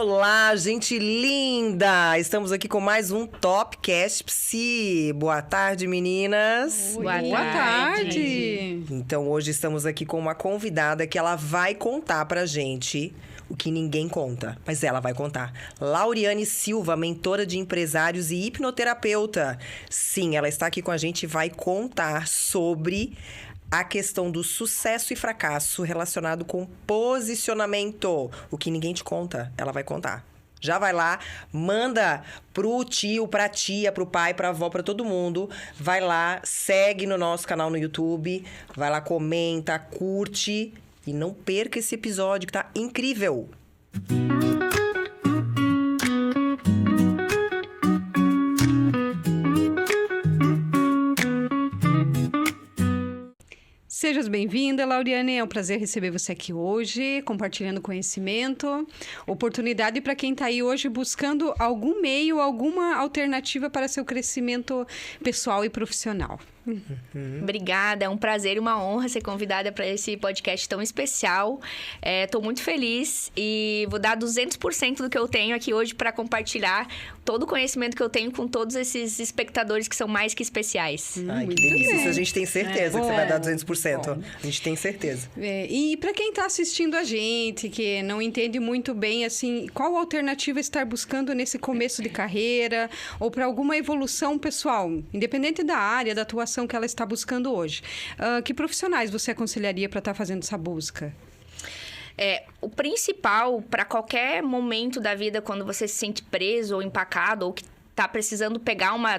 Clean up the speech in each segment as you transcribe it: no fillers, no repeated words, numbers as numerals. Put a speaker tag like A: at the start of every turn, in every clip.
A: Olá, gente linda! Estamos aqui com mais um Topcast Psi. Boa tarde, meninas.
B: Boa tarde.
A: Então, hoje estamos aqui com uma convidada que ela vai contar pra gente o que ninguém conta, mas ela vai contar. Lauriane Silva, mentora de empresários e hipnoterapeuta. Sim, ela está aqui com a gente e vai contar sobre a questão do sucesso e fracasso relacionado com posicionamento. O que ninguém te conta, ela vai contar. Já vai lá, manda pro tio, pra tia, pro pai, pra avó, pra todo mundo. Vai lá, segue no nosso canal no YouTube. Vai lá, comenta, curte. E não perca esse episódio que tá incrível.
B: Seja bem-vinda, Lauriane. É um prazer receber você aqui hoje, compartilhando conhecimento, oportunidade para quem está aí hoje buscando algum meio, alguma alternativa para seu crescimento pessoal e profissional.
C: Obrigada, é um prazer e uma honra ser convidada para esse podcast tão especial. Estou muito feliz e vou dar 200% do que eu tenho aqui hoje para compartilhar todo o conhecimento que eu tenho com todos esses espectadores que são mais que especiais.
A: Ai, que delícia. Isso a gente tem certeza que você vai dar 200%. Bom. A gente tem certeza.
B: E para quem está assistindo a gente, que não entende muito bem, assim, qual alternativa estar buscando nesse começo de carreira ou para alguma evolução pessoal, independente da área, da atuação que ela está buscando hoje. Que profissionais você aconselharia para estar fazendo essa busca?
C: O principal, para qualquer momento da vida, quando você se sente preso ou empacado, ou que está precisando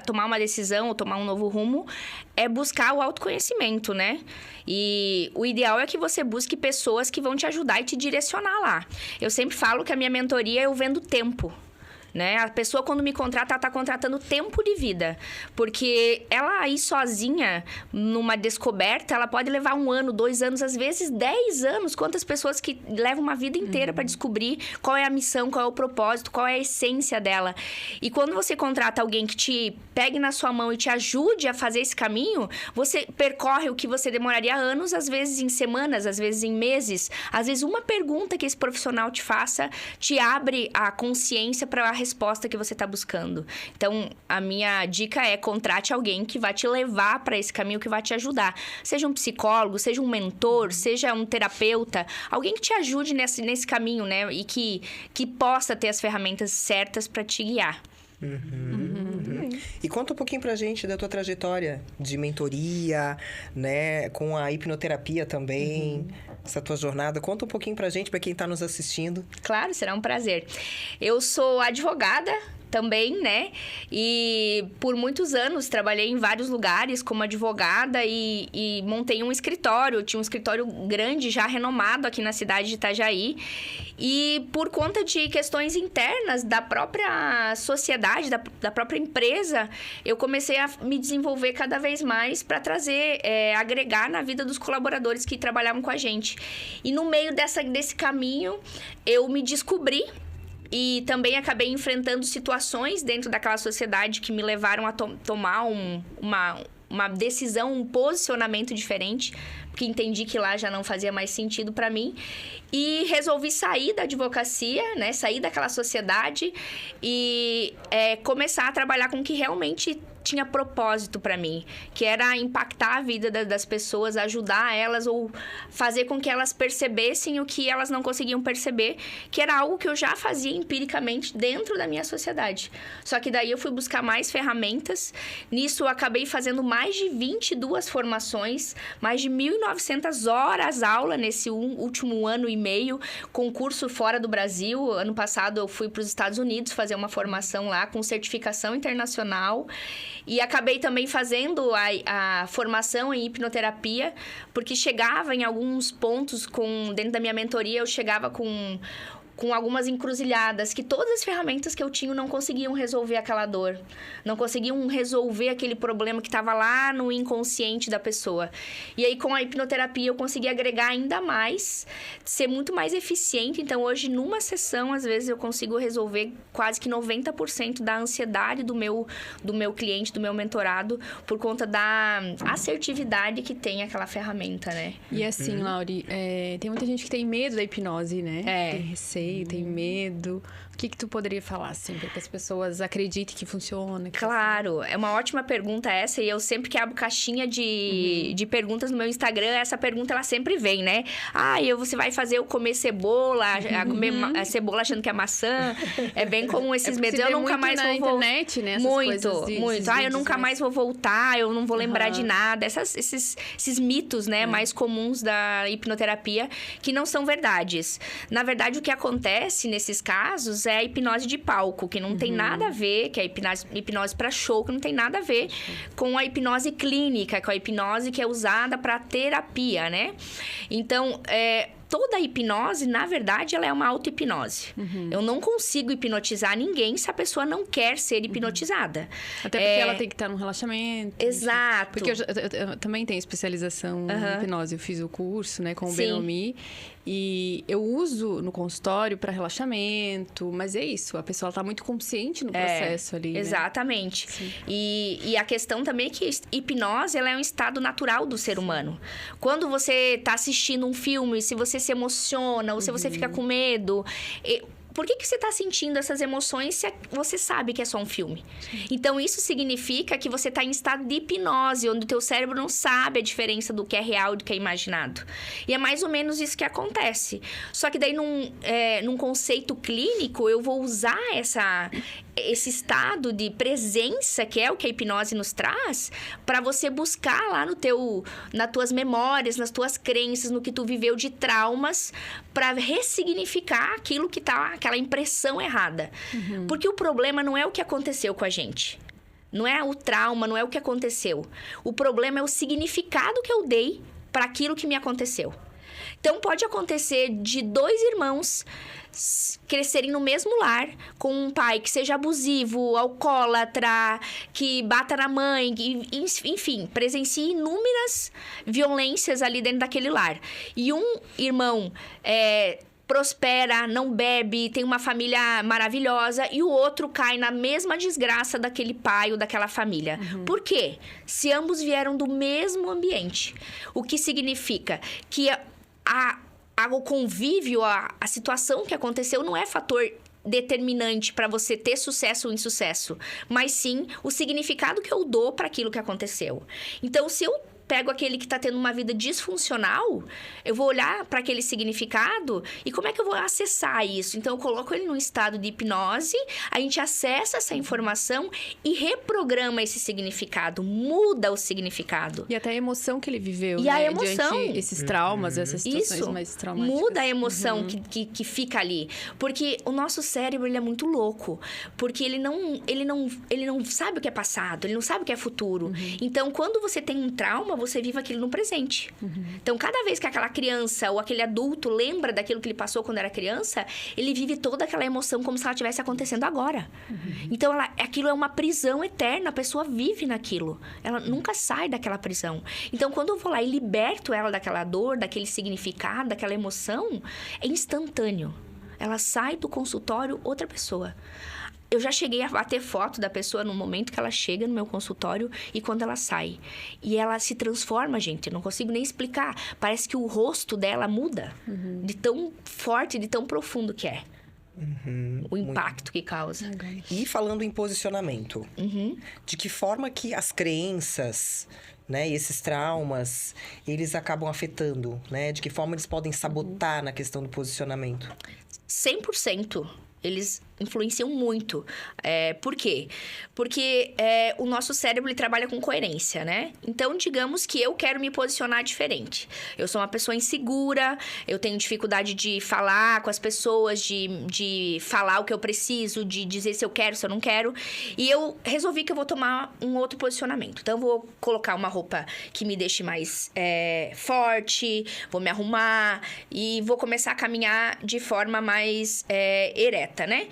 C: tomar uma decisão ou tomar um novo rumo, é buscar o autoconhecimento, né? E o ideal é que você busque pessoas que vão te ajudar e te direcionar lá. Eu sempre falo que a minha mentoria eu vendo tempo. Né? A pessoa, quando me contrata, ela está contratando tempo de vida. Porque ela aí sozinha, numa descoberta, ela pode levar 1 ano, 2 anos, às vezes 10 anos. Quantas pessoas que levam uma vida inteira para descobrir qual é a missão, qual é o propósito, qual é a essência dela. E quando você contrata alguém que te pegue na sua mão e te ajude a fazer esse caminho, você percorre o que você demoraria anos, às vezes em semanas, às vezes em meses. Às vezes uma pergunta que esse profissional te faça te abre a consciência para a resposta que você está buscando. Então, a minha dica é contrate alguém que vai te levar para esse caminho, que vai te ajudar. Seja um psicólogo, seja um mentor, seja um terapeuta, alguém que te ajude nesse caminho, né? E que possa ter as ferramentas certas para te guiar.
A: E conta um pouquinho pra gente da tua trajetória de mentoria, né? Com a hipnoterapia também, essa tua jornada. Conta um pouquinho pra gente, pra quem tá nos assistindo.
C: Claro, será um prazer. Eu sou advogada também, né? E por muitos anos trabalhei em vários lugares como advogada e montei um escritório. Tinha um escritório grande, já renomado aqui na cidade de Itajaí. E por conta de questões internas da própria sociedade, da própria empresa, eu comecei a me desenvolver cada vez mais para trazer, agregar na vida dos colaboradores que trabalhavam com a gente. E no meio desse caminho, eu me descobri. E também acabei enfrentando situações dentro daquela sociedade que me levaram a tomar uma decisão, um posicionamento diferente, porque entendi que lá já não fazia mais sentido para mim. E resolvi sair da advocacia, né? Sair daquela sociedade e começar a trabalhar com o que realmente tinha propósito para mim, que era impactar a vida das pessoas, ajudar elas ou fazer com que elas percebessem o que elas não conseguiam perceber, que era algo que eu já fazia empiricamente dentro da minha sociedade. Só que daí eu fui buscar mais ferramentas. Nisso eu acabei fazendo mais de 22 formações, mais de 1.900 horas aula nesse último ano e meio, concurso fora do Brasil. Ano passado eu fui para os Estados Unidos fazer uma formação lá com certificação internacional. E acabei também fazendo a formação em hipnoterapia, porque chegava em alguns pontos, dentro da minha mentoria, eu chegava com algumas encruzilhadas, que todas as ferramentas que eu tinha não conseguiam resolver aquela dor. Não conseguiam resolver aquele problema que estava lá no inconsciente da pessoa. E aí, com a hipnoterapia, eu consegui agregar ainda mais, ser muito mais eficiente. Então, hoje, numa sessão, às vezes, eu consigo resolver quase que 90% da ansiedade do meu cliente, do meu mentorado, por conta da assertividade que tem aquela ferramenta, né?
D: E assim, Lauri, tem muita gente que tem medo da hipnose, né? Tem receio.
B: receio, tem medo. O que tu poderia falar, assim, para que as pessoas acreditem que funciona?
C: Claro, é uma ótima pergunta essa. E eu sempre que abro caixinha de perguntas no meu Instagram, essa pergunta, ela sempre vem, né? Você vai fazer eu comer cebola, comer a cebola achando que é maçã. É bem comum esses medos. Eu nunca mais vou voltar.
B: Internet, né?
C: Muito. Eu nunca mais vou voltar, eu não vou lembrar de nada. Esses mitos, né, mais comuns da hipnoterapia, que não são verdades. Na verdade, o que acontece nesses casos é a hipnose de palco, que não tem nada a ver, que é a hipnose para show, que não tem nada a ver com a hipnose clínica, com a hipnose que é usada para terapia, né? Então, toda a hipnose, na verdade, ela é uma auto-hipnose. Eu não consigo hipnotizar ninguém se a pessoa não quer ser hipnotizada.
B: Até porque ela tem que estar num relaxamento.
C: Exato.
B: Porque eu também tenho especialização em hipnose. Eu fiz o curso, né, com o Benomi. E eu uso no consultório para relaxamento. Mas é isso, a pessoa está muito consciente no processo ali,
C: exatamente. Né? E a questão também é que hipnose, ela é um estado natural do ser humano. Quando você está assistindo um filme, se você se emociona ou se você fica com medo, por que você está sentindo essas emoções se você sabe que é só um filme? Então, isso significa que você está em estado de hipnose, onde o teu cérebro não sabe a diferença do que é real e do que é imaginado. E é mais ou menos isso que acontece. Só que daí, num conceito clínico, eu vou usar esse estado de presença, que é o que a hipnose nos traz, para você buscar lá nas tuas memórias, nas tuas crenças, no que tu viveu de traumas, para ressignificar aquilo que tá, aquela impressão errada. Porque o problema não é o que aconteceu com a gente. Não é o trauma, não é o que aconteceu. O problema é o significado que eu dei para aquilo que me aconteceu. Então, pode acontecer de 2 irmãos crescerem no mesmo lar, com um pai que seja abusivo, alcoólatra, que bata na mãe, enfim, presencie inúmeras violências ali dentro daquele lar. E um irmão prospera, não bebe, tem uma família maravilhosa, e o outro cai na mesma desgraça daquele pai ou daquela família. Por quê? Se ambos vieram do mesmo ambiente. O que significa que o convívio, a situação que aconteceu não é fator determinante para você ter sucesso ou insucesso, mas sim o significado que eu dou para aquilo que aconteceu. Então, se eu pego aquele que está tendo uma vida disfuncional, eu vou olhar para aquele significado e como é que eu vou acessar isso? Então, eu coloco ele num estado de hipnose, a gente acessa essa informação e reprograma esse significado, muda o significado.
B: E até a emoção que ele viveu,
C: e
B: né?
C: a emoção.
B: Diante esses traumas, essas situações
C: isso,
B: mais traumáticas.
C: Muda a emoção que fica ali. Porque o nosso cérebro, ele é muito louco. Porque ele não sabe o que é passado, ele não sabe o que é futuro. Então, quando você tem um trauma, você vive aquilo no presente. Então, cada vez que aquela criança ou aquele adulto lembra daquilo que ele passou quando era criança, ele vive toda aquela emoção como se ela estivesse acontecendo agora. Então, aquilo é uma prisão eterna. A pessoa vive naquilo. Ela nunca sai daquela prisão. Então, quando eu vou lá e liberto ela daquela dor, daquele significado, daquela emoção, é instantâneo. Ela sai do consultório outra pessoa. Eu já cheguei a bater foto da pessoa no momento que ela chega no meu consultório e quando ela sai. E ela se transforma, gente. Eu não consigo nem explicar. Parece que o rosto dela muda. De tão forte, de tão profundo que é. O impacto que causa.
A: E falando em posicionamento, de que forma que as crenças, né, e esses traumas, eles acabam afetando, né? De que forma eles podem sabotar na questão do posicionamento?
C: 100%. Eles influenciam muito. Por quê? Porque o nosso cérebro ele trabalha com coerência, né? Então, digamos que eu quero me posicionar diferente. Eu sou uma pessoa insegura, eu tenho dificuldade de falar com as pessoas, de falar o que eu preciso, de dizer se eu quero, se eu não quero. E eu resolvi que eu vou tomar um outro posicionamento. Então, eu vou colocar uma roupa que me deixe mais forte, vou me arrumar e vou começar a caminhar de forma mais ereta, né?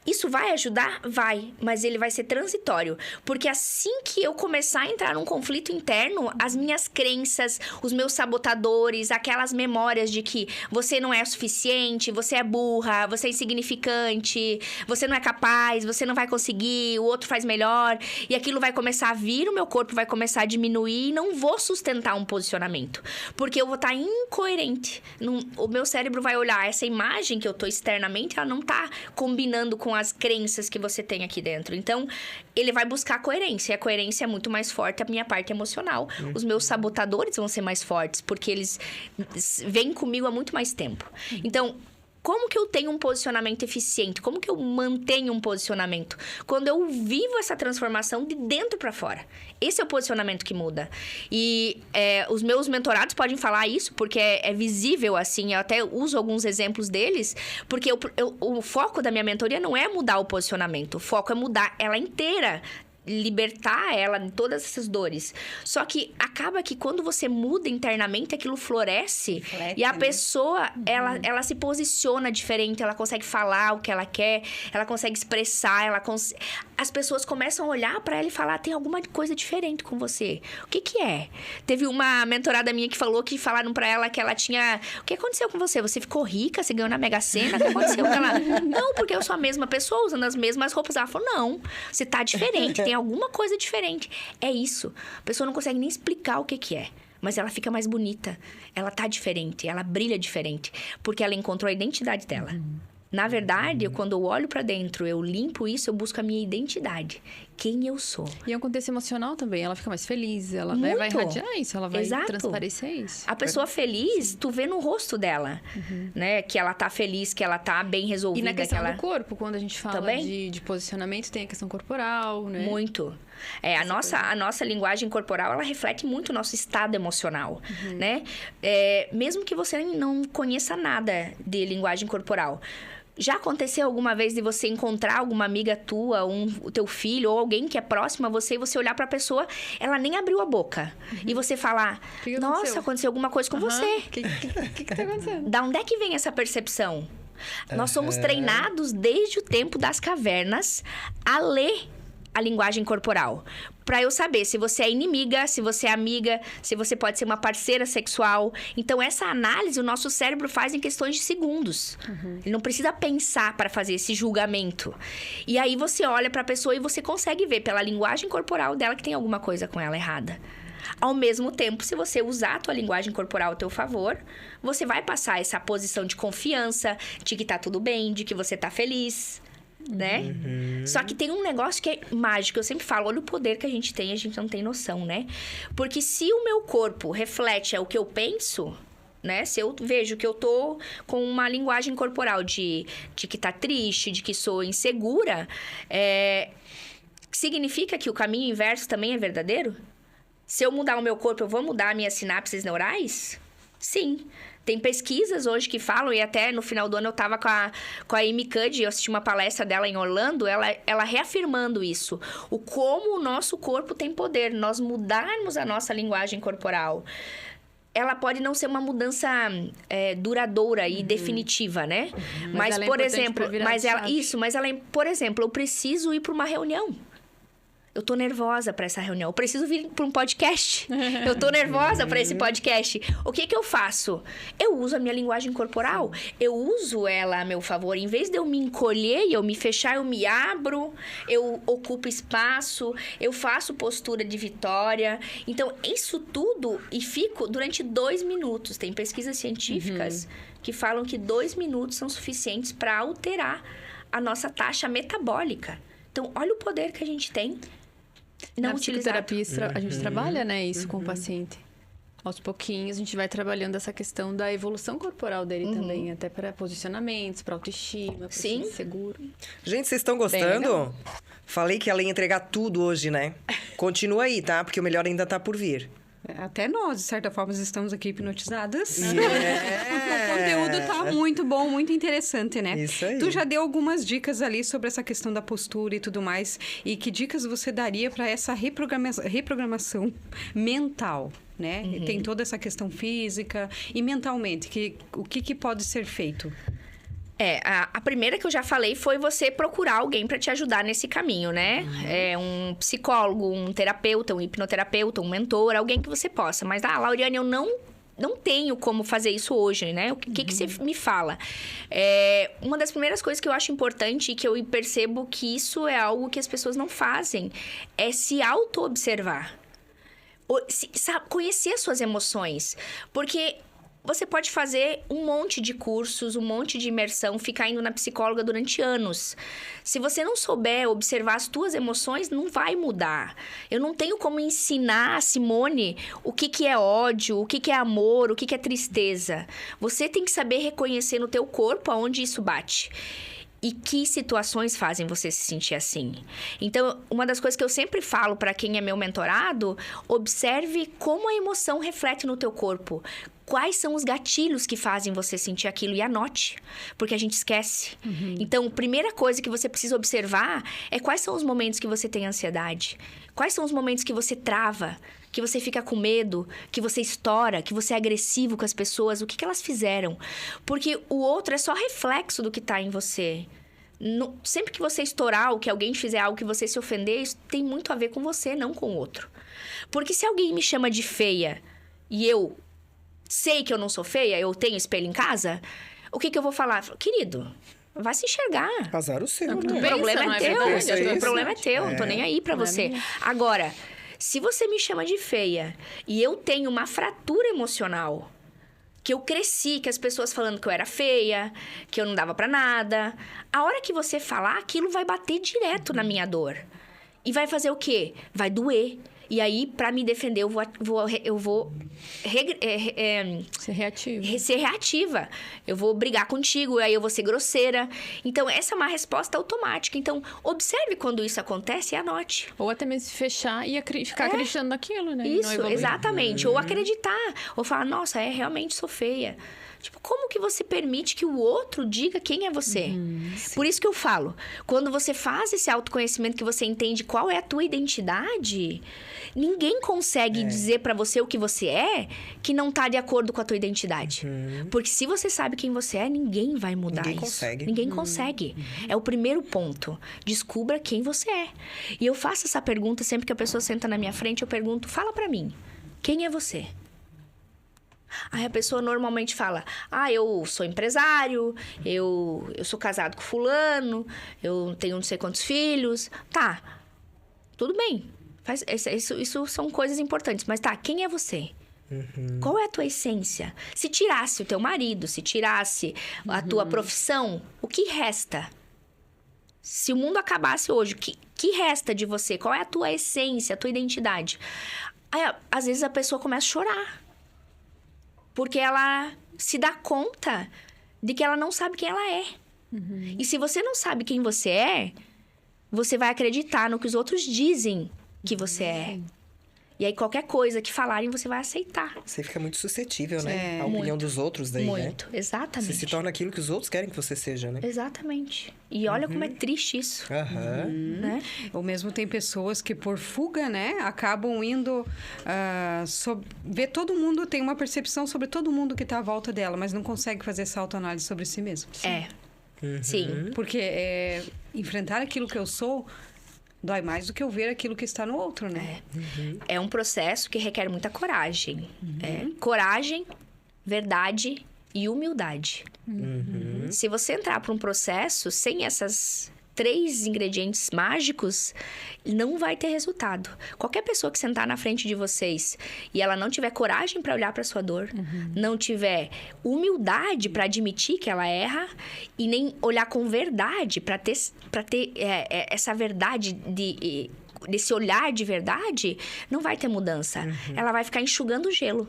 C: Isso vai ajudar? Vai, mas ele vai ser transitório. Porque assim que eu começar a entrar num conflito interno, as minhas crenças, os meus sabotadores, aquelas memórias de que você não é o suficiente, você é burra, você é insignificante, você não é capaz, você não vai conseguir, o outro faz melhor. E aquilo vai começar a vir, o meu corpo vai começar a diminuir e não vou sustentar um posicionamento. Porque eu vou estar incoerente. O meu cérebro vai olhar essa imagem que eu tô externamente, ela não tá combinando com as crenças que você tem aqui dentro. Então, ele vai buscar coerência. E a coerência é muito mais forte a minha parte emocional. Os meus sabotadores vão ser mais fortes, porque eles vêm comigo há muito mais tempo. Então, como que eu tenho um posicionamento eficiente? Como que eu mantenho um posicionamento? Quando eu vivo essa transformação de dentro para fora. Esse é o posicionamento que muda. E os meus mentorados podem falar isso, porque é visível, assim. Eu até uso alguns exemplos deles, porque o foco da minha mentoria não é mudar o posicionamento. O foco é mudar ela inteira. Libertar ela de todas essas dores. Só que acaba que quando você muda internamente, aquilo floresce. E a pessoa, ela se posiciona diferente, ela consegue falar o que ela quer, ela consegue expressar, as pessoas começam a olhar pra ela e falar, tem alguma coisa diferente com você. O que é? Teve uma mentorada minha que falou que falaram pra ela que ela tinha... O que aconteceu com você? Você ficou rica? Você ganhou na Mega Sena? O que aconteceu com ela? Não, porque eu sou a mesma pessoa, usando as mesmas roupas. Ela falou, não, você tá diferente, tem alguma coisa diferente. É isso. A pessoa não consegue nem explicar o que é. Mas ela fica mais bonita. Ela tá diferente. Ela brilha diferente. Porque ela encontrou a identidade dela. Na verdade, quando eu olho pra dentro, eu limpo isso, eu busco a minha identidade. Quem eu sou.
B: E é um contexto emocional também. Ela fica mais feliz. Ela vai irradiar isso. Ela vai transparecer isso.
C: A pessoa feliz, tu vê no rosto dela. Né? Que ela tá feliz, que ela tá bem resolvida.
B: E na questão do corpo, quando a gente fala
C: também?
B: De posicionamento, tem a questão corporal, né?
C: Muito. A nossa linguagem corporal, ela reflete muito o nosso estado emocional, né? Mesmo que você não conheça nada de linguagem corporal, já aconteceu alguma vez de você encontrar alguma amiga tua, o teu filho ou alguém que é próximo a você e você olhar pra pessoa, ela nem abriu a boca. E você falar, nossa, aconteceu alguma coisa com você.
B: O que tá acontecendo?
C: Da onde é que vem essa percepção? Nós somos treinados desde o tempo das cavernas a ler a linguagem corporal. Pra eu saber se você é inimiga, se você é amiga, se você pode ser uma parceira sexual. Então, essa análise o nosso cérebro faz em questões de segundos. Ele não precisa pensar para fazer esse julgamento. E aí, você olha pra pessoa e você consegue ver pela linguagem corporal dela que tem alguma coisa com ela errada. Ao mesmo tempo, se você usar a tua linguagem corporal ao teu favor, você vai passar essa posição de confiança, de que tá tudo bem, de que você tá feliz, né? Só que tem um negócio que é mágico. Eu sempre falo, olha o poder que a gente não tem noção, né? Porque se o meu corpo reflete o que eu penso, né? Se eu vejo que eu tô com uma linguagem corporal de que tá triste, de que sou insegura, significa que o caminho inverso também é verdadeiro? Se eu mudar o meu corpo, eu vou mudar minhas sinapses neurais? Sim. Tem pesquisas hoje que falam, e até no final do ano eu tava com a Amy Cuddy, eu assisti uma palestra dela em Orlando, ela reafirmando isso. Como o nosso corpo tem poder, nós mudarmos a nossa linguagem corporal. Ela pode não ser uma mudança duradoura e definitiva, né? Mas por exemplo, por exemplo, eu preciso ir para uma reunião. Eu tô nervosa para essa reunião. Eu preciso vir para um podcast. Eu tô nervosa para esse podcast. O que eu faço? Eu uso a minha linguagem corporal. Eu uso ela a meu favor. Em vez de eu me encolher e eu me fechar, eu me abro. Eu ocupo espaço. Eu faço postura de vitória. Então, isso tudo... E fico durante 2 minutos. Tem pesquisas científicas que falam que 2 minutos são suficientes para alterar a nossa taxa metabólica. Então, olha o poder que a gente tem.
B: Na psicoterapia, a gente trabalha, né, isso com o paciente. Aos pouquinhos, a gente vai trabalhando essa questão da evolução corporal dele também. Até para posicionamentos, para autoestima, para ser seguro.
A: Gente, vocês estão gostando? Falei que ela ia entregar tudo hoje, né? Continua aí, tá? Porque o melhor ainda tá por vir.
B: Até nós, de certa forma, estamos aqui hipnotizadas. O conteúdo tá muito bom, muito interessante, né?
A: Isso aí.
B: Tu já deu algumas dicas ali sobre essa questão da postura e tudo mais. E que dicas você daria para essa reprogramação mental, né? Tem toda essa questão física e mentalmente. O que pode ser feito?
C: A primeira que eu já falei foi você procurar alguém para te ajudar nesse caminho, né? Um psicólogo, um terapeuta, um hipnoterapeuta, um mentor, alguém que você possa. Mas, Lauriane, eu não tenho como fazer isso hoje, né? O que você me fala? Uma das primeiras coisas que eu acho importante e que eu percebo que isso é algo que as pessoas não fazem é se auto-observar. Conhecer suas emoções. Porque você pode fazer um monte de cursos, um monte de imersão, ficar indo na psicóloga durante anos. Se você não souber observar as tuas emoções, não vai mudar. Eu não tenho como ensinar a Simone o que é ódio, o que é amor, o que é tristeza. Você tem que saber reconhecer no teu corpo aonde isso bate. E que situações fazem você se sentir assim? Então, uma das coisas que eu sempre falo para quem é meu mentorado, observe como a emoção reflete no teu corpo. Quais são os gatilhos que fazem você sentir aquilo e anote, porque a gente esquece. Então, a primeira coisa que você precisa observar é quais são os momentos que você tem ansiedade. Quais são os momentos que você trava, que você fica com medo, que você estoura, que você é agressivo com as pessoas, o que elas fizeram. Porque o outro é só reflexo do que está em você. Sempre que você estourar ou que alguém fizer algo que você se ofender, isso tem muito a ver com você, não com o outro. Porque se alguém me chama de feia e eu sei que eu não sou feia, eu tenho espelho em casa, o que eu vou falar? Querido, vai se enxergar.
A: Azar o seu,
C: O problema é teu. O problema é teu, não tô nem aí pra você. Agora, se você me chama de feia e eu tenho uma fratura emocional, que eu cresci, que as pessoas falando que eu era feia, que eu não dava pra nada, a hora que você falar, aquilo vai bater direto na minha dor. E vai fazer o quê? Vai doer. E aí, pra me defender, eu vou ser reativa. Eu vou brigar contigo, aí eu vou ser grosseira. Então, essa é uma resposta automática. Então, observe quando isso acontece e anote.
D: Ou até mesmo se fechar e ficar acreditando naquilo, né?
C: Isso, exatamente. Ou acreditar. Ou falar, nossa, realmente sou feia. Tipo, como que você permite que o outro diga quem é você? Por isso que eu falo, quando você faz esse autoconhecimento, que você entende qual é a tua identidade, ninguém consegue dizer pra você o que você é que não tá de acordo com a tua identidade. Porque se você sabe quem você é, ninguém vai mudar isso. Ninguém consegue. É o primeiro ponto. Descubra quem você é. E eu faço essa pergunta sempre que a pessoa senta na minha frente, eu pergunto, fala pra mim, quem é você? Aí a pessoa normalmente fala, eu sou empresário, eu sou casado com fulano, eu tenho não sei quantos filhos. Tá, tudo bem. Isso são coisas importantes. Mas quem é você? Qual é a tua essência? Se tirasse o teu marido, se tirasse a tua profissão, o que resta? Se o mundo acabasse hoje, o que resta de você? Qual é a tua essência, a tua identidade? Aí, às vezes a pessoa começa a chorar. Porque ela se dá conta de que ela não sabe quem ela é. E se você não sabe quem você é, você vai acreditar no que os outros dizem que você é. E aí, qualquer coisa que falarem, você vai aceitar.
A: Você fica muito suscetível, né? À opinião dos outros daí,
C: muito,
A: né?
C: Exatamente.
A: Você se torna aquilo que os outros querem que você seja, né?
C: Exatamente. E olha como é triste isso. Né?
B: Ou mesmo tem pessoas que, por fuga, né? Acabam indo... ver todo mundo, tem uma percepção sobre todo mundo que está à volta dela, mas não consegue fazer essa autoanálise sobre si mesmo.
C: Sim.
B: Porque enfrentar aquilo que eu sou... dói mais do que eu ver aquilo que está no outro, né?
C: É um processo que requer muita coragem. Coragem, verdade e humildade. Se você entrar para um processo sem essas 3 ingredientes mágicos, não vai ter resultado. Qualquer pessoa que sentar na frente de vocês e ela não tiver coragem para olhar para sua dor, não tiver humildade para admitir que ela erra e nem olhar com verdade para ter essa verdade desse olhar de verdade, não vai ter mudança. Ela vai ficar enxugando o gelo.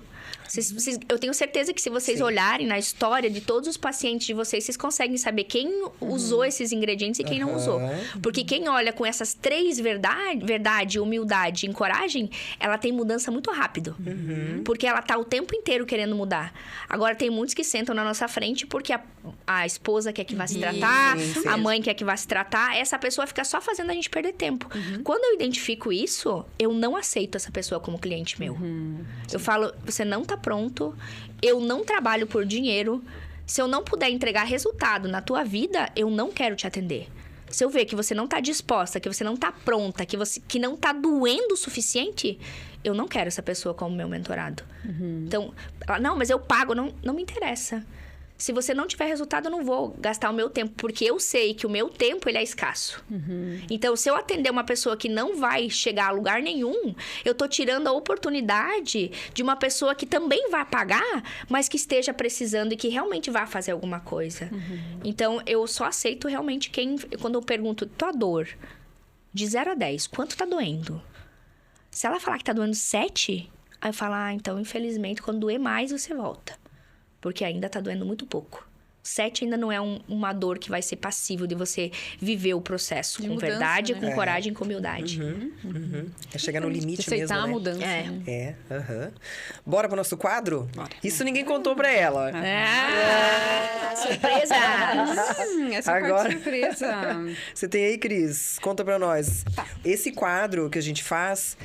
C: Eu tenho certeza que se vocês olharem na história de todos os pacientes de vocês conseguem saber quem usou esses ingredientes e quem não usou. Porque quem olha com essas 3 verdade, humildade e coragem, ela tem mudança muito rápido. Porque ela tá o tempo inteiro querendo mudar. Agora, tem muitos que sentam na nossa frente porque a esposa quer que vá se tratar, a mãe quer que vá se tratar. Essa pessoa fica só fazendo a gente perder tempo. Quando eu identifico isso, eu não aceito essa pessoa como cliente meu. Eu falo, você não tá pronto, eu não trabalho por dinheiro, Se eu não puder entregar resultado na tua vida, eu não quero te atender. Se eu ver que você não tá disposta, que você não tá pronta, que não tá doendo o suficiente, eu não quero essa pessoa como meu mentorado. Então, não, mas eu pago, não me interessa. Se você não tiver resultado, eu não vou gastar o meu tempo, porque eu sei que o meu tempo, ele é escasso. Então, se eu atender uma pessoa que não vai chegar a lugar nenhum, eu tô tirando a oportunidade de uma pessoa que também vai pagar, mas que esteja precisando e que realmente vai fazer alguma coisa. Então, eu só aceito realmente quando eu pergunto, tua dor, de 0 a 10, quanto tá doendo? Se ela falar que tá doendo 7, aí eu falo, então, infelizmente, quando doer mais, você volta. Porque ainda tá doendo muito pouco. 7 ainda não é uma dor que vai ser passível de você viver o processo
D: De
C: com
D: mudança,
C: verdade,
D: né?
C: com coragem e com humildade.
A: É chegar no limite
D: Aceitar
A: mesmo, né?
D: a mudança. né?
A: Bora pro nosso quadro? Isso ninguém contou pra ela.
C: Surpresa!
B: Essa
A: Agora-
B: parte surpresa.
A: Você tem aí, Cris? Conta pra nós. Esse quadro que a gente faz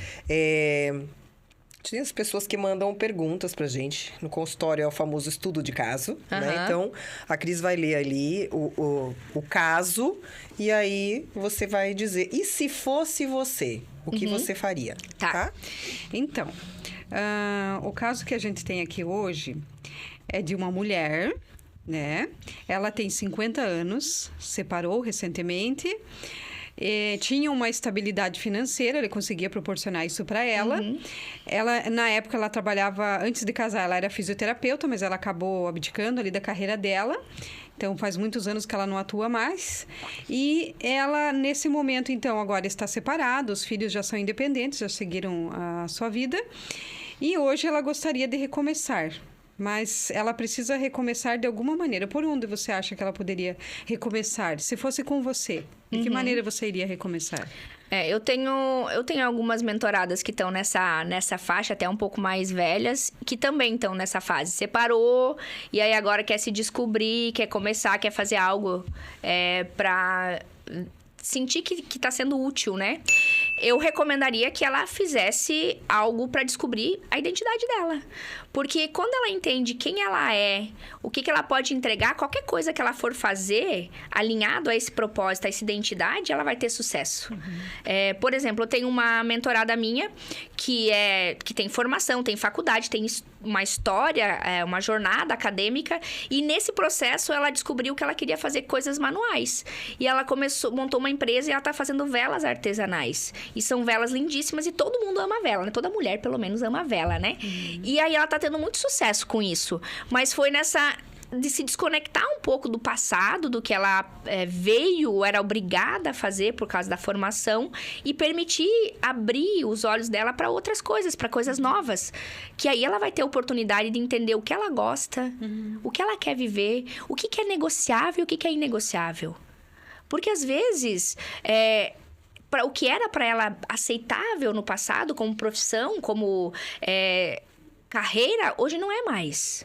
A: tem as pessoas que mandam perguntas pra gente. No consultório é o famoso estudo de caso, né? Então, a Cris vai ler ali o caso e aí você vai dizer, e se fosse você, o que você faria?
C: Tá.
B: Então, o caso que a gente tem aqui hoje é de uma mulher, né? Ela tem 50 anos, separou recentemente. Tinha uma estabilidade financeira, ele conseguia proporcionar isso para ela. Ela, na época, ela trabalhava, antes de casar, ela era fisioterapeuta, mas ela acabou abdicando ali da carreira dela. Então, faz muitos anos que ela não atua mais. E ela, nesse momento, então, agora está separada, os filhos já são independentes, já seguiram a sua vida. E hoje ela gostaria de recomeçar. Mas ela precisa recomeçar de alguma maneira. Por onde você acha que ela poderia recomeçar? Se fosse com você, de que maneira você iria recomeçar?
C: Eu tenho algumas mentoradas que estão nessa faixa, até um pouco mais velhas, que também estão nessa fase. Separou, e aí agora quer se descobrir, quer começar, quer fazer algo pra sentir que tá sendo útil, né? Eu recomendaria que ela fizesse algo para descobrir a identidade dela. Porque quando ela entende quem ela é, o que ela pode entregar, qualquer coisa que ela for fazer, alinhado a esse propósito, a essa identidade, ela vai ter sucesso. Por exemplo, eu tenho uma mentorada minha que tem formação, tem faculdade, tem uma história, uma jornada acadêmica. E nesse processo, ela descobriu que ela queria fazer coisas manuais. E ela montou uma empresa e ela está fazendo velas artesanais. E são velas lindíssimas e todo mundo ama vela, né? Toda mulher, pelo menos, ama vela, né? E aí ela tá tendo muito sucesso com isso. Mas foi de se desconectar um pouco do passado, do que ela era obrigada a fazer por causa da formação e permitir abrir os olhos dela para outras coisas, para coisas novas. Que aí ela vai ter a oportunidade de entender o que ela gosta, o que ela quer viver, o que é negociável e o que é inegociável. Porque às vezes o que era para ela aceitável no passado, como profissão, como carreira, hoje não é mais.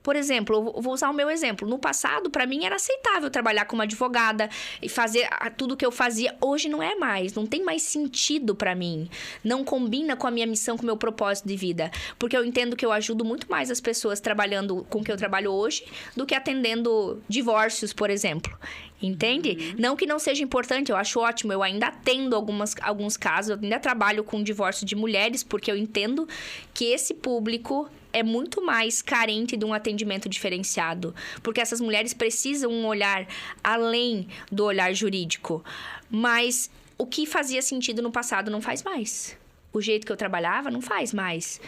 C: Por exemplo, eu vou usar o meu exemplo. No passado, para mim, era aceitável trabalhar como advogada e fazer tudo que eu fazia. Hoje não é mais. Não tem mais sentido para mim. Não combina com a minha missão, com o meu propósito de vida. Porque eu entendo que eu ajudo muito mais as pessoas trabalhando com o que eu trabalho hoje do que atendendo divórcios, por exemplo. Entende? Não que não seja importante, eu acho ótimo. Eu ainda atendo alguns casos, eu ainda trabalho com divórcio de mulheres, porque eu entendo que esse público é muito mais carente de um atendimento diferenciado. Porque essas mulheres precisam um olhar além do olhar jurídico. Mas o que fazia sentido no passado não faz mais. O jeito que eu trabalhava não faz mais.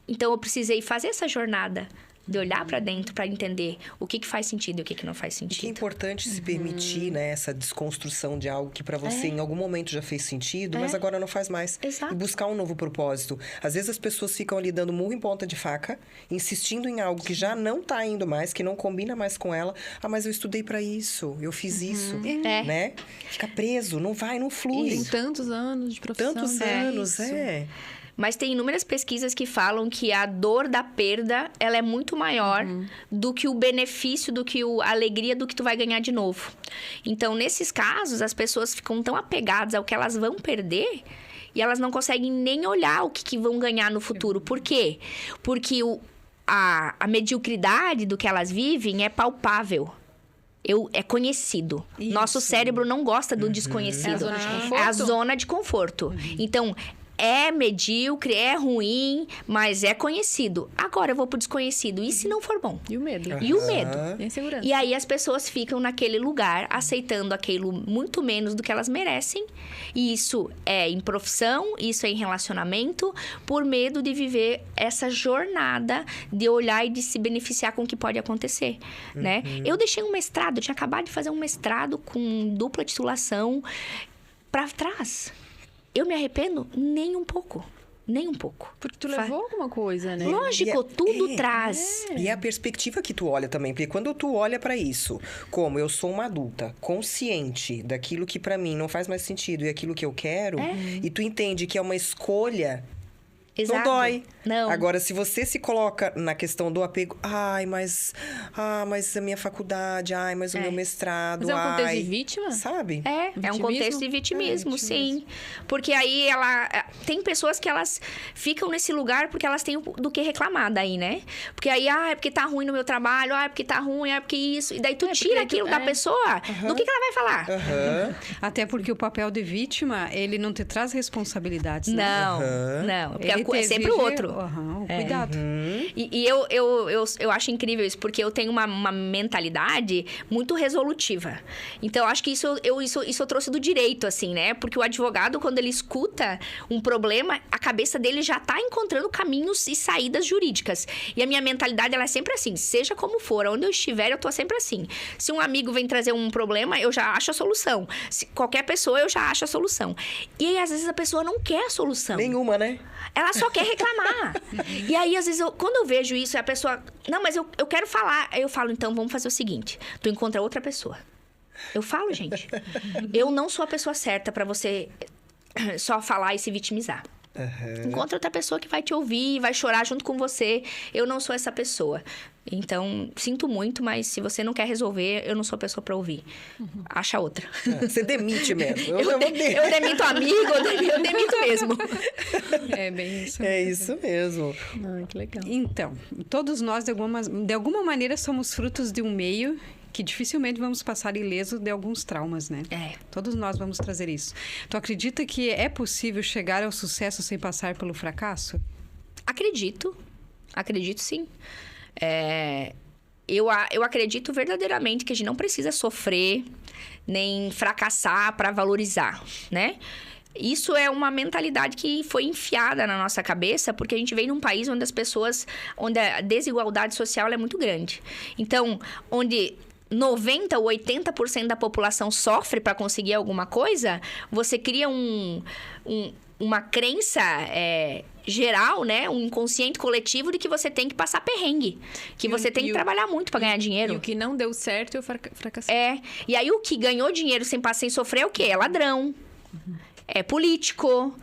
C: Então, eu precisei fazer essa jornada de olhar para dentro para entender o que faz sentido e o que não faz
A: E
C: sentido.
A: que é importante se permitir, né, essa desconstrução de algo que para você em algum momento já fez sentido, mas agora não faz mais.
C: Exato.
A: E buscar um novo propósito. Às vezes as pessoas ficam ali dando murro em ponta de faca, insistindo em algo que já não tá indo mais, que não combina mais com ela. Mas eu estudei para isso, eu fiz isso, né? Fica preso, não vai, não flui.
D: Tem tantos anos de profissão.
A: Tantos anos,
C: Mas tem inúmeras pesquisas que falam que a dor da perda, ela é muito maior do que o benefício, do que a alegria do que tu vai ganhar de novo. Então, nesses casos, as pessoas ficam tão apegadas ao que elas vão perder e elas não conseguem nem olhar o que vão ganhar no futuro. Por quê? Porque a mediocridade do que elas vivem é palpável. É conhecido.
B: Isso.
C: Nosso cérebro não gosta do desconhecido.
D: É a zona de conforto?
C: É a zona de conforto. Então, é medíocre, é ruim, mas é conhecido. Agora eu vou pro desconhecido. E se não for bom?
D: E o medo?
C: E o medo?
D: E a insegurança?
C: E aí as pessoas ficam naquele lugar, aceitando aquilo muito menos do que elas merecem. E isso é em profissão, isso é em relacionamento, por medo de viver essa jornada de olhar e de se beneficiar com o que pode acontecer, né? Eu deixei um mestrado, eu tinha acabado de fazer um mestrado com dupla titulação para trás. Eu me arrependo nem um pouco. Nem um pouco.
D: Porque tu levou alguma coisa, né?
C: Lógico, tudo traz.
A: E é a perspectiva que tu olha também. Porque quando tu olha pra isso, como eu sou uma adulta, consciente daquilo que pra mim não faz mais sentido e aquilo que eu quero, e tu entende que é uma escolha...
C: Exato.
A: Não dói.
C: Não.
A: Agora, se você se coloca na questão do apego... mas a minha faculdade... mas o meu mestrado...
D: Mas é um contexto de vítima?
A: Sabe?
C: É um
D: Vitimismo?
C: contexto de vitimismo, sim. Porque aí tem pessoas que elas ficam nesse lugar porque elas têm do que reclamar daí, né? Porque aí, é porque tá ruim no meu trabalho, é porque tá ruim, é porque isso. E daí tu tira aquilo da pessoa, do que ela vai falar?
B: Até porque o papel de vítima, ele não te traz responsabilidades, né?
C: Não. Porque
B: Ele
C: é sempre o outro.
B: Cuidado.
C: E eu acho incrível isso, porque eu tenho uma mentalidade muito resolutiva. Então, acho que isso eu trouxe do direito, assim, né? Porque o advogado, quando ele escuta um problema, a cabeça dele já tá encontrando caminhos e saídas jurídicas. E a minha mentalidade, ela é sempre assim, seja como for, onde eu estiver, eu tô sempre assim. Se um amigo vem trazer um problema, eu já acho a solução. Se qualquer pessoa, eu já acho a solução. E aí, às vezes, a pessoa não quer a solução.
A: Nenhuma, né?
C: Ela só quer reclamar. E aí, às vezes, quando eu vejo isso, a pessoa... Não, mas eu quero falar. Aí eu falo, então, vamos fazer o seguinte. Tu encontra outra pessoa. Eu falo, gente. Eu não sou a pessoa certa pra você só falar e se vitimizar. Encontra outra pessoa que vai te ouvir, vai chorar junto com você. Eu não sou essa pessoa. Então, sinto muito, mas se você não quer resolver, eu não sou a pessoa pra ouvir. Acha outra.
A: Você demite mesmo.
C: Eu demito amigo, eu demito mesmo.
B: É bem isso.
A: É isso mesmo.
D: Que legal.
B: Então, todos nós, de alguma maneira, somos frutos de um meio que dificilmente vamos passar ileso de alguns traumas, né? Todos nós vamos trazer isso. Tu acredita que é possível chegar ao sucesso sem passar pelo fracasso?
C: Acredito sim. Eu acredito verdadeiramente que a gente não precisa sofrer nem fracassar para valorizar, né? Isso é uma mentalidade que foi enfiada na nossa cabeça porque a gente veio num país onde a desigualdade social é muito grande. Então, onde 90% ou 80% da população sofre para conseguir alguma coisa, você cria uma crença geral, né? Um inconsciente coletivo de que você tem que passar perrengue. Que você tem que trabalhar muito para ganhar dinheiro.
D: E o que não deu certo, eu fracassei.
C: E aí o que ganhou dinheiro sem passar sem sofrer é o quê? É ladrão. É político.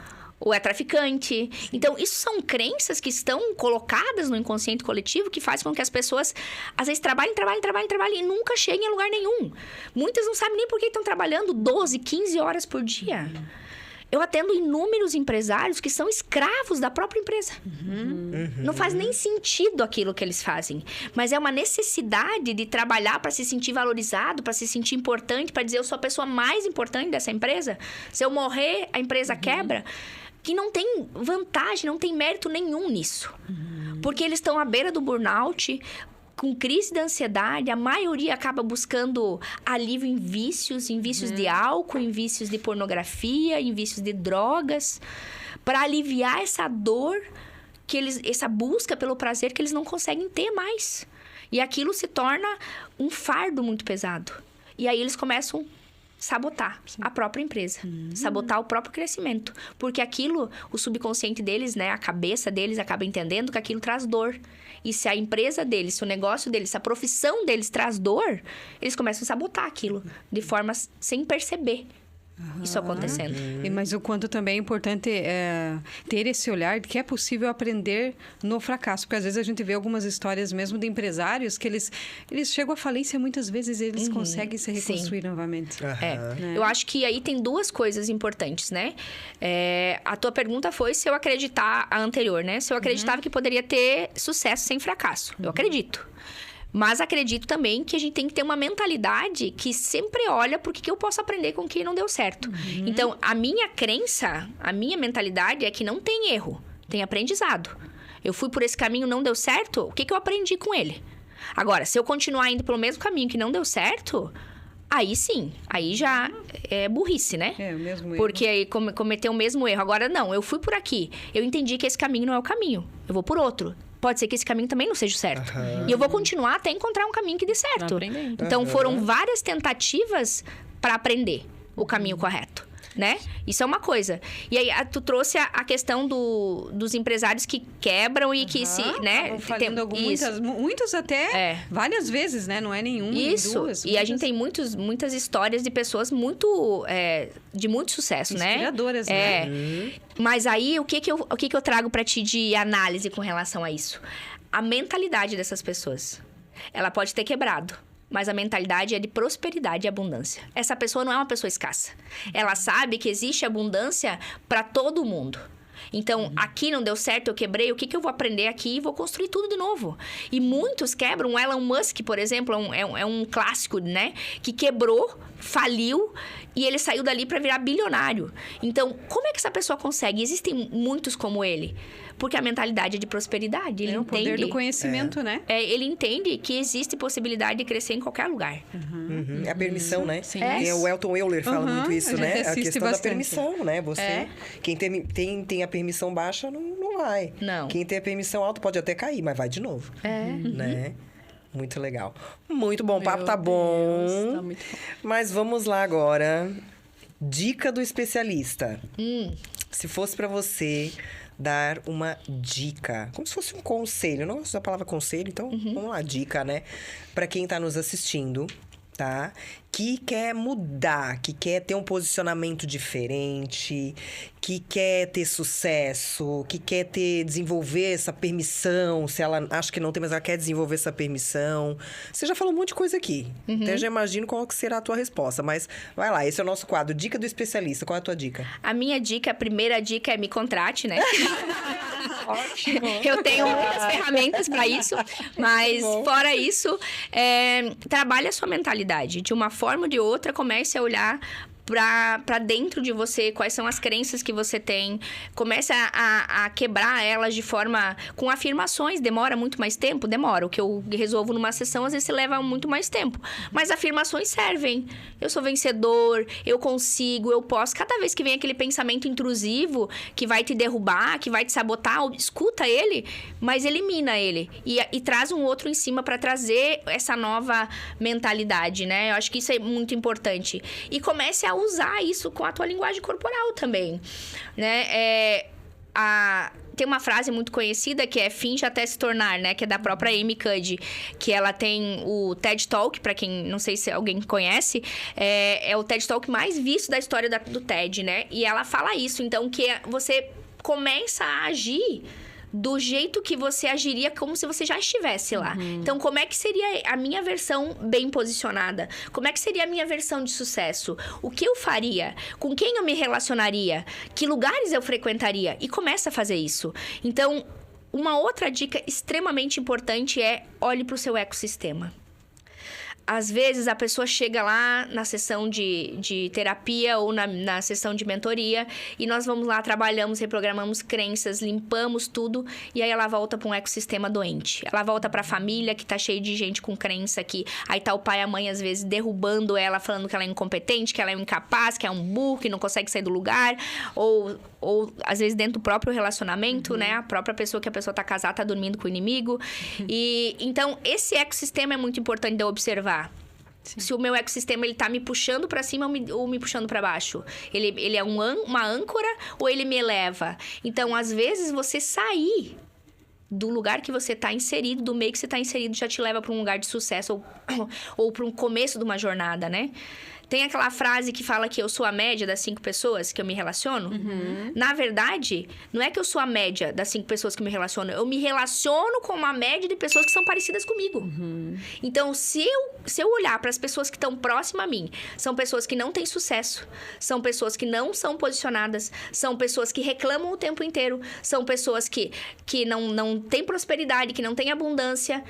C: Ou é traficante. Então, isso são crenças que estão colocadas no inconsciente coletivo que faz com que as pessoas, às vezes, trabalhem e nunca cheguem a lugar nenhum. Muitas não sabem nem por que estão trabalhando 12, 15 horas por dia. Eu atendo inúmeros empresários que são escravos da própria empresa. Não faz nem sentido aquilo que eles fazem. Mas é uma necessidade de trabalhar para se sentir valorizado, para se sentir importante, para dizer eu sou a pessoa mais importante dessa empresa. Se eu morrer, a empresa quebra. Que não tem vantagem, não tem mérito nenhum nisso. Porque eles estão à beira do burnout, com crise de ansiedade, a maioria acaba buscando alívio em vícios de álcool, em vícios de pornografia, em vícios de drogas, para aliviar essa dor, essa busca pelo prazer que eles não conseguem ter mais. E aquilo se torna um fardo muito pesado. E aí eles começam sabotar a própria empresa, sabotar o próprio crescimento, porque aquilo, o subconsciente deles, né, a cabeça deles acaba entendendo que aquilo traz dor. E se a empresa deles, se o negócio deles, se a profissão deles traz dor, eles começam a sabotar aquilo de forma sem perceber. isso acontecendo.
B: Mas o quanto também é importante ter esse olhar de que é possível aprender no fracasso. Porque às vezes a gente vê algumas histórias mesmo de empresários que eles chegam à falência muitas vezes e eles conseguem se reconstruir novamente.
C: Eu acho que aí tem duas coisas importantes, né? A tua pergunta foi se eu acreditar, a anterior, né? Se eu acreditava que poderia ter sucesso sem fracasso. Eu acredito. Mas acredito também que a gente tem que ter uma mentalidade que sempre olha para o que eu posso aprender com o que não deu certo. Então, a minha crença, a minha mentalidade é que não tem erro, tem aprendizado. Eu fui por esse caminho, não deu certo, o que eu aprendi com ele? Agora, se eu continuar indo pelo mesmo caminho que não deu certo, aí sim, aí já é burrice, né?
B: É, o mesmo erro.
C: Porque aí cometeu o mesmo erro. Agora, não, eu fui por aqui. Eu entendi que esse caminho não é o caminho. Eu vou por outro. Pode ser que esse caminho também não seja o certo. E eu vou continuar até encontrar um caminho que dê certo.
D: Aprendendo.
C: Então, foram várias tentativas para aprender o caminho correto, né? Isso é uma coisa. E aí, tu trouxe a questão dos empresários que quebram e que se, né?
B: Muitos até várias vezes, né? Não é nenhuma,
C: Isso.
B: nem duas.
C: E a gente tem muitas histórias de pessoas muito de muito sucesso, né?
B: Inspiradoras, né?
C: Mas aí, o que eu trago para ti de análise com relação a isso? A mentalidade dessas pessoas. Ela pode ter quebrado, mas a mentalidade é de prosperidade e abundância. Essa pessoa não é uma pessoa escassa. Ela sabe que existe abundância para todo mundo. Então, aqui não deu certo, eu quebrei, o que eu vou aprender aqui e vou construir tudo de novo. E muitos quebram. O Elon Musk, por exemplo, é um clássico, né? Que quebrou, faliu e ele saiu dali para virar bilionário. Então, como é que essa pessoa consegue? Existem muitos como ele. Porque a mentalidade é de prosperidade. Ele
B: o poder
C: entende,
B: do conhecimento, né?
C: ele entende que existe possibilidade de crescer em qualquer lugar.
A: É a permissão, né?
D: Sim.
A: O Elton Euler fala muito isso,
B: a gente
A: né? A
B: assiste
A: questão
B: bastante.
A: da permissão, né? Você, quem tem a permissão baixa, não vai.
C: Não.
A: Quem tem a permissão alta pode até cair, mas vai de novo. Né? Muito legal. Muito bom, o papo tá bom.
D: Tá muito bom.
A: Mas vamos lá agora. Dica do especialista. Se fosse pra você dar uma dica, como se fosse um conselho, não gosto da palavra conselho, então vamos lá, dica, né? Pra quem tá nos assistindo, tá? Que quer mudar, que quer ter um posicionamento diferente, que quer ter sucesso, que quer desenvolver essa permissão, se ela acha que não tem, mas ela quer desenvolver essa permissão. Você já falou um monte de coisa aqui, até já imagino qual que será a tua resposta, mas vai lá, esse é o nosso quadro, Dica do Especialista, qual é a tua dica?
C: A minha dica, a primeira dica é me contrate, né? Ótimo. Eu tenho muitas ferramentas para isso, mas fora isso, trabalhe a sua mentalidade. De uma forma ou de outra, comece a olhar para dentro de você, quais são as crenças que você tem. Comece a quebrar elas de forma... com afirmações. Demora muito mais tempo? Demora. O que eu resolvo numa sessão, às vezes, leva muito mais tempo. Mas afirmações servem. Eu sou vencedor, eu consigo, eu posso. Cada vez que vem aquele pensamento intrusivo que vai te derrubar, que vai te sabotar, escuta ele, mas elimina ele. E traz um outro em cima para trazer essa nova mentalidade, né? Eu acho que isso é muito importante. E comece a usar isso com a tua linguagem corporal também, né? Tem uma frase muito conhecida que é finge até se tornar, né? Que é da própria Amy Cuddy, que ela tem o TED Talk, para quem, não sei se alguém conhece, é o TED Talk mais visto da história do TED, né? E ela fala isso, então, que você começa a agir do jeito que você agiria como se você já estivesse lá. Então, como é que seria a minha versão bem posicionada? Como é que seria a minha versão de sucesso? O que eu faria? Com quem eu me relacionaria? Que lugares eu frequentaria? E começa a fazer isso. Então, uma outra dica extremamente importante é olhe para o seu ecossistema. Às vezes, a pessoa chega lá na sessão de terapia ou na sessão de mentoria e nós vamos lá, trabalhamos, reprogramamos crenças, limpamos tudo e aí ela volta para um ecossistema doente. Ela volta para a família que tá cheio de gente com crença que aí tá o pai e a mãe, às vezes, derrubando ela, falando que ela é incompetente, que ela é incapaz, que é um burro, que não consegue sair do lugar. Ou às vezes, dentro do próprio relacionamento, né? A própria pessoa que a pessoa tá casada tá dormindo com o inimigo. E então, esse ecossistema é muito importante de eu observar. Sim. Se o meu ecossistema ele tá me puxando para cima ou me puxando para baixo. Ele é uma âncora ou ele me eleva? Então, às vezes, você sair do lugar que você tá inserido, do meio que você tá inserido, já te leva para um lugar de sucesso ou para um começo de uma jornada, né? Tem aquela frase que fala que eu sou a média das 5 pessoas que eu me relaciono. Na verdade, não é que eu sou a média das 5 pessoas que eu me relaciono. Eu me relaciono com uma média de pessoas que são parecidas comigo. Então, se eu olhar para as pessoas que estão próximas a mim, são pessoas que não têm sucesso, são pessoas que não são posicionadas, são pessoas que reclamam o tempo inteiro, são pessoas que não têm prosperidade, que não têm abundância,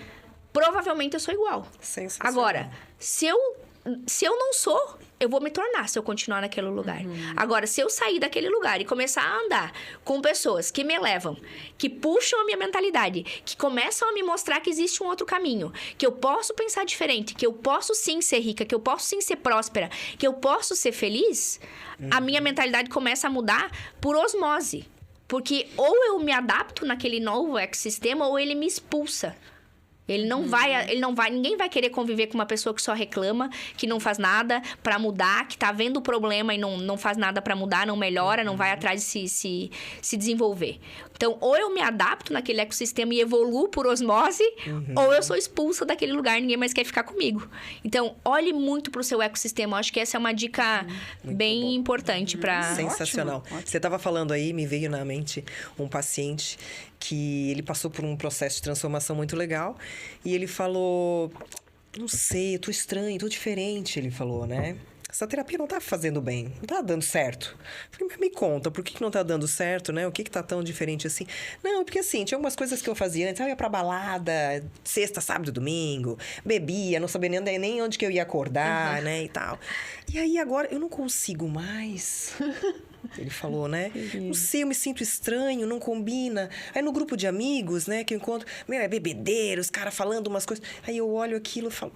C: provavelmente eu sou igual.
A: Sensacional.
C: Agora, se eu não sou, eu vou me tornar se eu continuar naquele lugar. Agora, se eu sair daquele lugar e começar a andar com pessoas que me elevam, que puxam a minha mentalidade, que começam a me mostrar que existe um outro caminho, que eu posso pensar diferente, que eu posso sim ser rica, que eu posso sim ser próspera, que eu posso ser feliz, a minha mentalidade começa a mudar por osmose. Porque ou eu me adapto naquele novo ecossistema ou ele me expulsa. Ninguém vai querer conviver com uma pessoa que só reclama, que não faz nada pra mudar, que tá vendo o problema e não faz nada pra mudar, não melhora, não vai atrás de se desenvolver. Então, ou eu me adapto naquele ecossistema e evoluo por osmose, ou eu sou expulsa daquele lugar e ninguém mais quer ficar comigo. Então, olhe muito pro seu ecossistema. Eu acho que essa é uma dica bem importante pra...
A: Sensacional. Você estava falando aí, me veio na mente um paciente que ele passou por um processo de transformação muito legal e ele falou, não sei, eu tô estranho, tô diferente, ele falou, né? Essa terapia não tá fazendo bem, não tá dando certo. Eu falei, mas me conta, por que não tá dando certo, né? O que tá tão diferente assim? Não, porque assim, tinha algumas coisas que eu fazia antes. Eu ia pra balada, sexta, sábado, domingo, bebia, não sabia nem onde que eu ia acordar, né, e tal. E aí agora eu não consigo mais... Ele falou, né? Não sei, eu me sinto estranho, não combina. Aí no grupo de amigos, né, que eu encontro... é bebedeiro, os caras falando umas coisas. Aí eu olho aquilo e falo...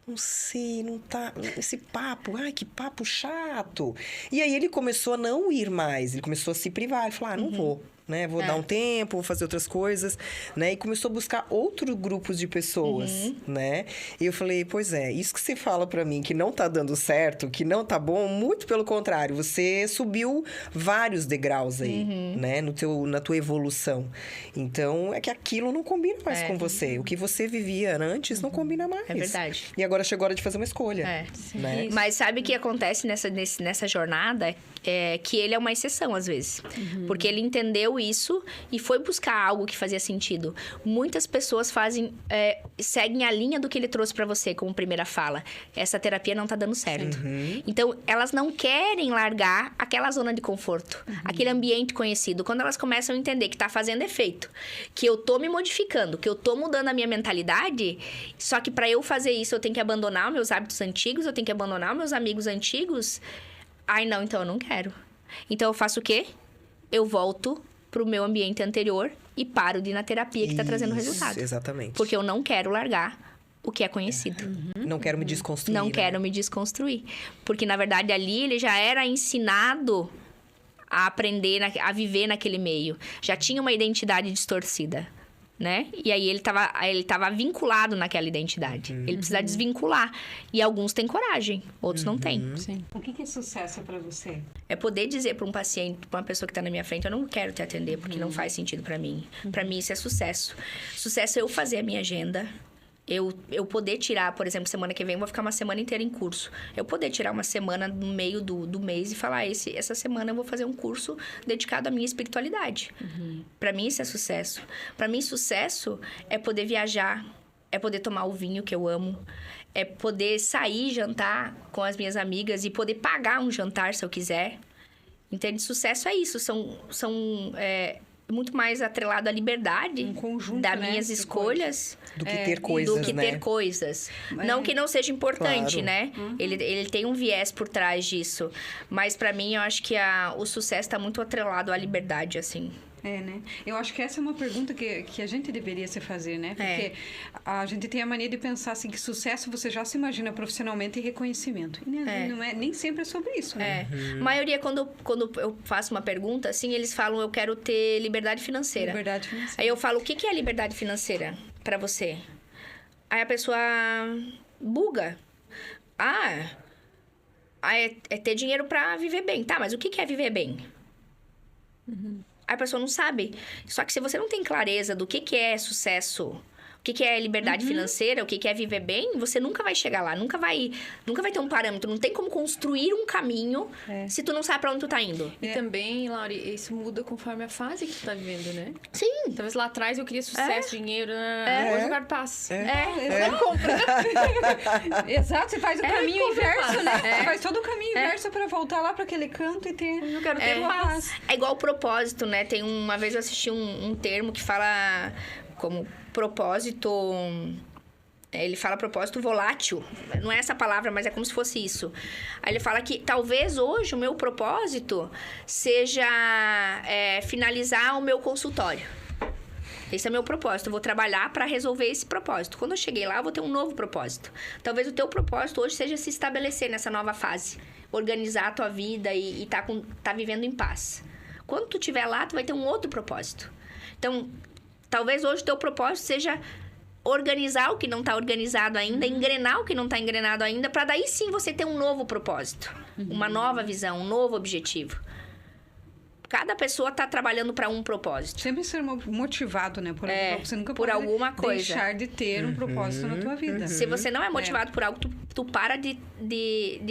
A: Não sei, não tá... Esse papo, ai, que papo chato. E aí ele começou a não ir mais. Ele começou a se privar. Ele falou, não vou. Né? Vou dar um tempo, vou fazer outras coisas, né? E começou a buscar outros grupos de pessoas, né? E eu falei, pois é, isso que você fala pra mim, que não tá dando certo, que não tá bom, muito pelo contrário, você subiu vários degraus aí, né? Na tua evolução. Então, é que aquilo não combina mais com você. O que você vivia antes não combina mais.
C: É verdade.
A: E agora chegou a hora de fazer uma escolha. Né?
C: Mas sabe o que acontece nessa jornada? É que ele é uma exceção, às vezes. Porque ele entendeu isso e foi buscar algo que fazia sentido. Muitas pessoas seguem a linha do que ele trouxe pra você como primeira fala. Essa terapia não tá dando certo. Então, elas não querem largar aquela zona de conforto, aquele ambiente conhecido. Quando elas começam a entender que tá fazendo efeito, que eu tô me modificando, que eu tô mudando a minha mentalidade, só que pra eu fazer isso, eu tenho que abandonar meus hábitos antigos, eu tenho que abandonar meus amigos antigos. Ai, não, então eu não quero. Então, eu faço o quê? Eu volto pro meu ambiente anterior e paro de ir na terapia que tá trazendo resultado.
A: Exatamente.
C: Porque eu não quero largar o que é conhecido.
A: Não quero me desconstruir.
C: Não quero me desconstruir. Porque, na verdade, ali ele já era ensinado a aprender, a viver naquele meio. Já tinha uma identidade distorcida, né? E aí ele tava vinculado naquela identidade. Ele precisa desvincular. E alguns têm coragem, outros não têm.
B: Sim. O que é sucesso para você?
C: É poder dizer para um paciente, para uma pessoa que está na minha frente, eu não quero te atender porque não faz sentido para mim. Para mim isso é sucesso. Sucesso é eu fazer a minha agenda. Eu poder tirar, por exemplo, semana que vem eu vou ficar uma semana inteira em curso. Eu poder tirar uma semana no meio do mês e falar, essa semana eu vou fazer um curso dedicado à minha espiritualidade. Pra mim isso é sucesso. Pra mim sucesso é poder viajar, é poder tomar o vinho que eu amo, é poder sair jantar com as minhas amigas e poder pagar um jantar se eu quiser. Entende? Sucesso é isso. São muito mais atrelado à liberdade
B: um conjunto,
C: das minhas escolhas
A: do que ter coisas,
C: do que ter coisas. Não que não seja importante, né? Ele tem um viés por trás disso. Mas pra mim, eu acho que o sucesso tá muito atrelado à liberdade, assim.
B: Né? Eu acho que essa é uma pergunta que a gente deveria se fazer, né? Porque a gente tem a mania de pensar assim, que sucesso você já se imagina profissionalmente e reconhecimento. E nem sempre é sobre isso, né?
C: A maioria, quando eu faço uma pergunta, assim, eles falam, eu quero ter liberdade financeira.
B: Liberdade financeira.
C: Aí eu falo, o que é liberdade financeira pra você? Aí a pessoa buga. É ter dinheiro pra viver bem. Tá, mas o que é viver bem? A pessoa não sabe. Só que se você não tem clareza do que é sucesso, O que é liberdade financeira, o que é viver bem, você nunca vai chegar lá, nunca vai ter um parâmetro, não tem como construir um caminho se tu não sabe pra onde tu tá indo.
D: E também, Lauri, isso muda conforme a fase que tu tá vivendo, né?
C: Sim.
D: Talvez lá atrás eu queria sucesso, dinheiro, hoje eu quero paz.
B: Exato, você faz o caminho inverso, né?
C: É.
B: Você faz todo o caminho inverso pra voltar lá pra aquele canto e ter...
D: Eu quero ter paz.
C: É igual o propósito, né? Uma vez eu assisti um termo que fala como propósito... Ele fala propósito volátil. Não é essa palavra, mas é como se fosse isso. Aí ele fala que talvez hoje o meu propósito seja finalizar o meu consultório. Esse é meu propósito. Eu vou trabalhar para resolver esse propósito. Quando eu cheguei lá, eu vou ter um novo propósito. Talvez o teu propósito hoje seja se estabelecer nessa nova fase. Organizar a tua vida e tá vivendo em paz. Quando tu estiver lá, tu vai ter um outro propósito. Então, talvez hoje o teu propósito seja organizar o que não está organizado ainda, engrenar o que não está engrenado ainda, para daí sim você ter um novo propósito, uma nova visão, um novo objetivo. Cada pessoa está trabalhando para um propósito.
B: Sempre ser motivado, né? Você nunca
C: por
B: pode
C: alguma coisa.
B: deixar de ter um propósito na tua vida.
C: Se você não é motivado por algo, tu para de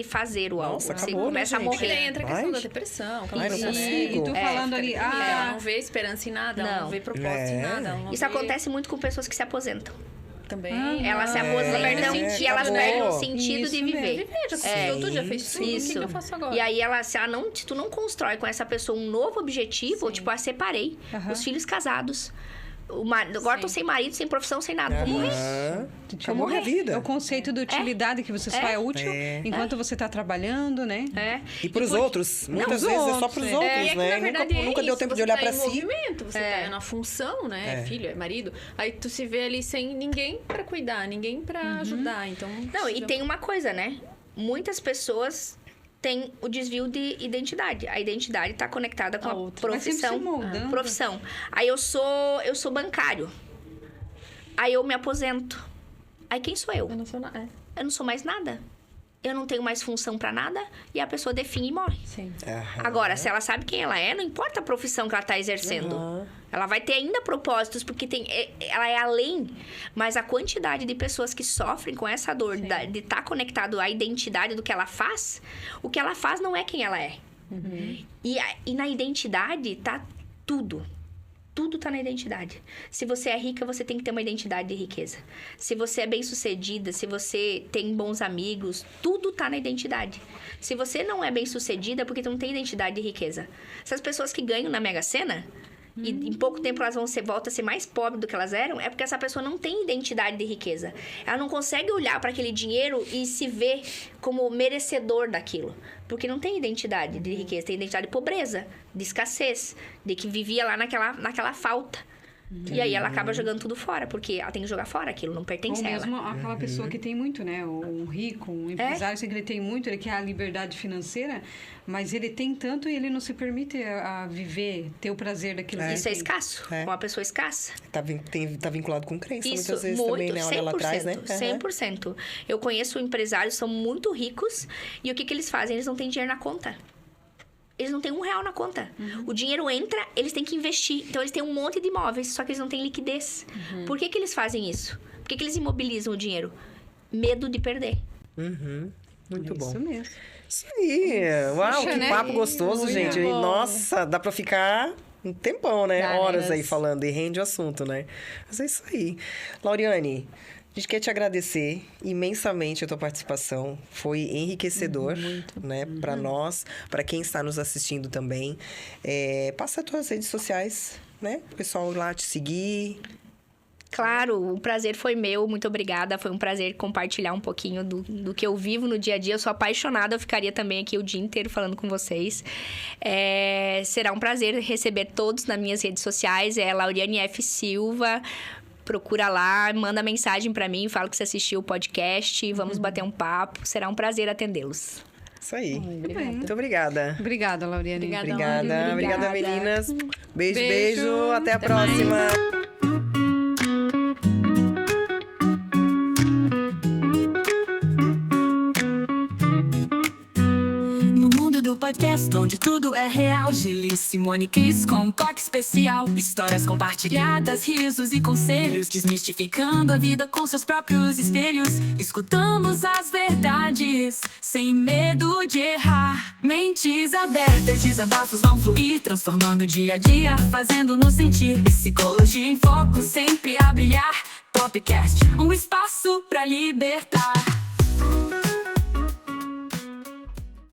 C: fazer o algo.
A: Nossa,
C: Você
A: acabou,
C: começa
A: né,
C: a
A: gente?
D: E daí
C: morrer.
D: entra a questão da depressão. aquela
A: Ai, não
D: coisa, né?
A: consigo.
B: E tu falando ali,
D: Ela não vê esperança em nada, ela
C: Não.
D: não vê propósito em nada. Ela não
C: Isso
D: vê...
C: acontece muito com pessoas que se aposentam.
D: Também.
C: Elas se
D: perde o
C: aposentam
D: sentido,
C: e elas
A: né?
C: perdem o sentido
B: Isso
C: de
B: mesmo.
C: viver.
D: Já conseguiu tudo, já fez tudo. O
C: Isso.
D: que eu faço agora?
C: E aí, se tu não constrói com essa pessoa um novo objetivo, tipo, separei. Os filhos casados. Agora tô sem marido, sem profissão, sem nada. Vou morrer.
A: Vou morrer a vida.
B: É o conceito de utilidade, que você só é útil enquanto você tá trabalhando, né?
A: E pros outros. Muitas vezes é só pros
B: outros,
A: outros,
D: E é que,
A: né?
D: na verdade,
A: Nunca deu tempo de
D: você
A: olhar
D: tá
A: pra
D: em
A: si.
D: movimento, você tá na função, né? Filho, é marido. Aí tu se vê ali sem ninguém pra cuidar, ninguém pra ajudar. Então,
C: Não, e
D: já-
C: tem uma coisa, né? Muitas pessoas têm o desvio de identidade. A identidade tá conectada com
D: A
C: a
D: outra.
B: Vai sempre se
C: profissão.
B: moldando.
C: Profissão. Aí eu sou bancário. Aí eu me aposento. Aí quem sou eu?
D: Eu não sou nada.
C: Eu não sou mais nada. Eu não tenho mais função pra nada e a pessoa define e morre.
D: Sim.
C: Agora, se ela sabe quem ela é, não importa a profissão que ela tá exercendo. Ela vai ter ainda propósitos, porque ela é além. Mas a quantidade de pessoas que sofrem com essa dor de estar conectado à identidade do que ela faz, o que ela faz não é quem ela é. E na identidade tá tudo. Tudo tá na identidade. Se você é rica, você tem que ter uma identidade de riqueza. Se você é bem-sucedida, se você tem bons amigos, tudo tá na identidade. Se você não é bem-sucedida, é porque tu não tem identidade de riqueza. Essas pessoas que ganham na Mega Sena, e em pouco tempo elas voltam a ser mais pobres do que elas eram, é porque essa pessoa não tem identidade de riqueza. Ela não consegue olhar para aquele dinheiro e se ver como merecedor daquilo. Porque não tem identidade de riqueza, tem identidade de pobreza, de escassez, de que vivia lá naquela falta. E aí ela acaba jogando tudo fora, porque ela tem que jogar fora aquilo, não pertence
B: Ou
C: a ela.
B: mesmo aquela pessoa que tem muito, né? Um rico, um empresário, assim, que ele tem muito, ele quer a liberdade financeira, mas ele tem tanto e ele não se permite a viver, ter o prazer daquilo. que
C: Isso é
B: ele tem.
C: escasso. Uma pessoa escassa.
A: Tá vinculado com crença,
C: Isso,
A: muitas vezes
C: muito,
A: também, né? Olha lá atrás, né?
C: 100%. Eu conheço empresários que são muito ricos e o que eles fazem? Eles não têm dinheiro na conta. Eles não têm R$1 na conta. O dinheiro entra, eles têm que investir. Então, eles têm um monte de imóveis, só que eles não têm liquidez. Por que eles fazem isso? Por que eles imobilizam o dinheiro? Medo de perder.
A: Muito bom.
B: Isso mesmo.
A: Isso aí. Uau,
B: Puxa,
A: que
B: né?
A: papo gostoso,
D: Muito
A: gente.
D: bom.
A: Nossa, dá pra ficar um tempão, né?
D: Dá, né?
A: Horas aí falando e rende o assunto, né? Mas é isso aí. Lauriane, a gente quer te agradecer imensamente a tua participação. Foi enriquecedor, né? Para nós, para quem está nos assistindo também. Passa as tuas redes sociais, né? O pessoal lá te seguir.
C: Claro, o prazer foi meu, muito obrigada. Foi um prazer compartilhar um pouquinho do que eu vivo no dia a dia. Eu sou apaixonada, eu ficaria também aqui o dia inteiro falando com vocês. Será um prazer receber todos nas minhas redes sociais. É Lauriane F. Silva. Procura lá, manda mensagem pra mim, fala que você assistiu o podcast. Vamos bater um papo. Será um prazer atendê-los.
A: Isso aí.
B: Muito bem.
A: Muito obrigada.
B: Obrigada, Lauriane.
D: Obrigada.
A: Obrigada, meninas. Beijo,
B: Beijo.
A: beijo. Até a
D: Até mais.
A: próxima.
E: No mundo do podcast, onde tudo é real. Gili, Simone, Cris com um toque especial. Histórias compartilhadas, risos e conselhos, desmistificando a vida com seus próprios espelhos. Escutamos as verdades sem medo de errar. Mentes abertas, desabafos vão fluir, transformando o dia a dia, fazendo-nos sentir. Psicologia em foco, sempre a brilhar. Popcast, um espaço pra libertar.